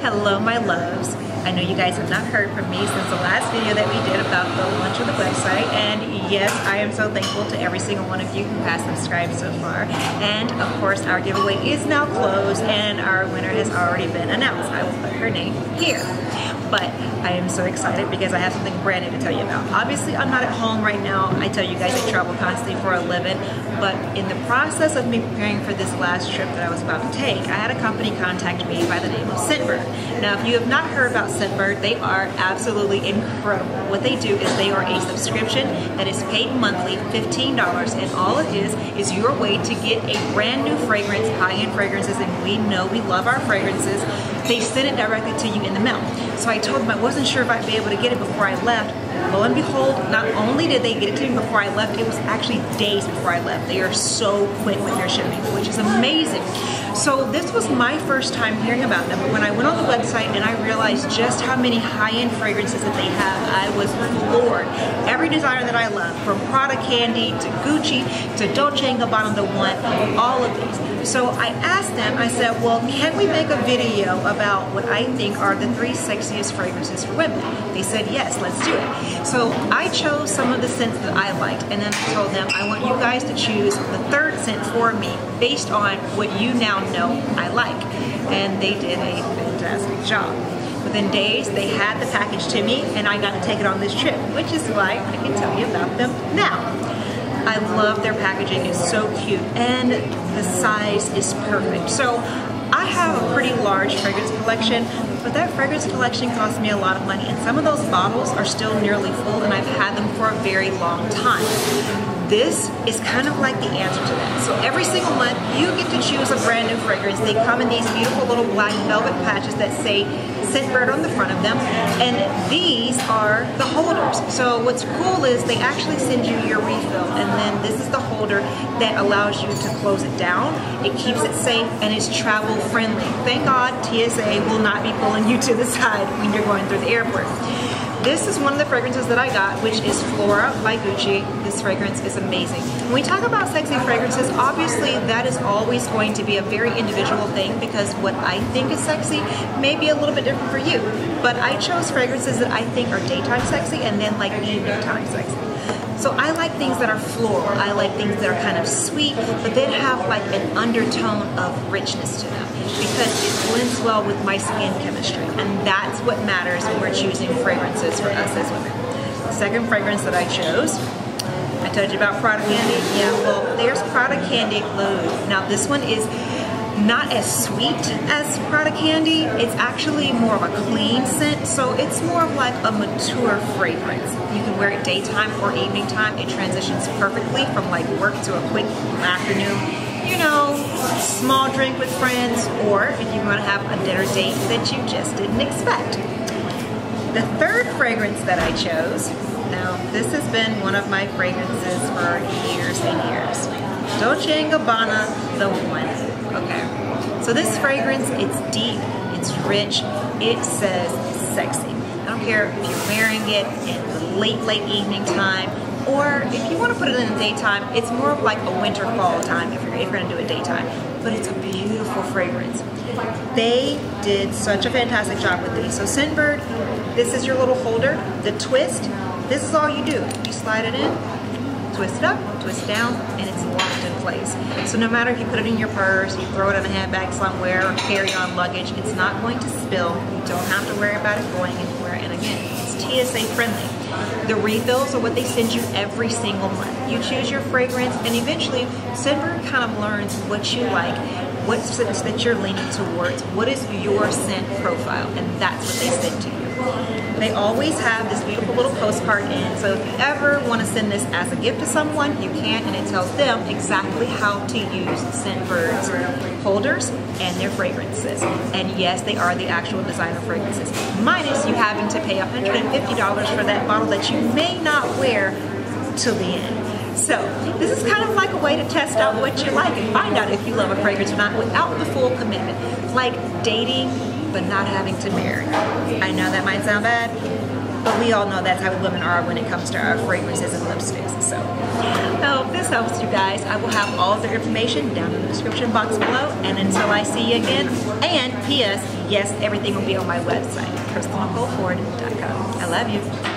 Hello my loves. I know you guys have not heard from me since the last video that we did about the launch of the website, and yes, I am so thankful to every single one of you who has subscribed so far. And of course our giveaway is now closed and our winner has already been announced. I will put her name here. But I am so excited because I have something brand new to tell you about. Obviously I'm not at home right now. I tell you guys I travel constantly for a living, but in the process of me preparing for this last trip that I was about to take, I had a company contact me by the name of ScentBird. Now if you have not heard about ScentBird, they are absolutely incredible. What they do is they are a subscription that is paid monthly, $15, and all it is your way to get a brand new fragrance, high-end fragrances, and we know we love our fragrances. They send it directly to you in the mail. So I told them I wasn't sure if I'd be able to get it before I left. Lo and behold, not only did they get it to me before I left, it was actually days before I left. They are so quick with their shipping, which is amazing. So this was my first time hearing about them, but when I went on the website and I realized just how many high-end fragrances that they have, I was floored. Every designer that I love, from Prada Candy to Gucci to Dolce & Gabbana The One, all of these. So I asked them, I said, well, can we make a video about what I think are the 3 sexiest fragrances for women? They said, yes, let's do it. So I chose some of the scents that I liked, and then I told them, I want you guys to choose the 3rd scent for me based on what you now know I like. And they did a fantastic job. Within days, they had the package to me, and I got to take it on this trip, which is why I can tell you about them now. I love their packaging, it's so cute, and the size is perfect. So I have a pretty large fragrance collection, but that fragrance collection cost me a lot of money, and some of those bottles are still nearly full, and I've had them for a very long time. This is kind of like the answer to that. So every single month, you get to choose a brand new fragrance. They come in these beautiful little black velvet patches that say ScentBird on the front of them, and these are the holders. So what's cool is they actually send you your refill, and then this is the holder that allows you to close it down. It keeps it safe and it's travel friendly. Thank God TSA will not be pulling you to the side when you're going through the airport. This is one of the fragrances that I got, which is Flora by Gucci. This fragrance is amazing. When we talk about sexy fragrances, obviously that is always going to be a very individual thing, because what I think is sexy may be a little bit different for you. But I chose fragrances that I think are daytime sexy and then like evening time sexy. So I like things that are floral. I like things that are kind of sweet, but then have like an undertone of richness to them, because it blends well with my skin chemistry, and that's what matters when we're choosing fragrances for us as women. The second fragrance that I chose, I told you about Prada Candy. Yeah, well, there's Prada Candy Glow. Now this one is not as sweet as Prada Candy. It's actually more of a clean scent, so it's more of like a mature fragrance. You can wear it daytime or evening time. It transitions perfectly from like work to a quick afternoon, you know, small drink with friends, or if you want to have a dinner date that you just didn't expect. The third fragrance that I chose, now this has been one of my fragrances for years and years. Dolce & Gabbana The One. Okay, so this fragrance, it's deep, it's rich, it says sexy. I don't care if you're wearing it in the late evening time, or if you want to put it in the daytime. It's more of like a winter fall time if you're going to do it daytime. But it's a beautiful fragrance. They did such a fantastic job with these. So ScentBird, this is your little holder. The twist, this is all you do. You slide it in, twist it up, twist down, and it's locked in place. So no matter if you put it in your purse, you throw it in a handbag somewhere, or carry on luggage, it's not going to spill. You don't have to worry about it going anywhere. And again, it's TSA friendly. The refills are what they send you every single month. You choose your fragrance, and eventually ScentBird kind of learns what you like, what scents that you're leaning towards, what is your scent profile, and that's what they send to you. They always have this beautiful little postcard in, so if you ever want to send this as a gift to someone, you can, and it tells them exactly how to use ScentBird's holders and their fragrances. And yes, they are the actual designer fragrances, minus you having to pay $150 for that bottle that you may not wear till the end. So this is kind of like a way to test out what you like and find out if you love a fragrance or not without the full commitment. Like dating, but not having to marry. I know that might sound bad, but we all know that's how women are when it comes to our fragrances and lipsticks. So I hope this helps you guys. I will have all of their information down in the description box below. And until I see you again, and P.S. yes, everything will be on my website, crystalnicoleford.com. I love you.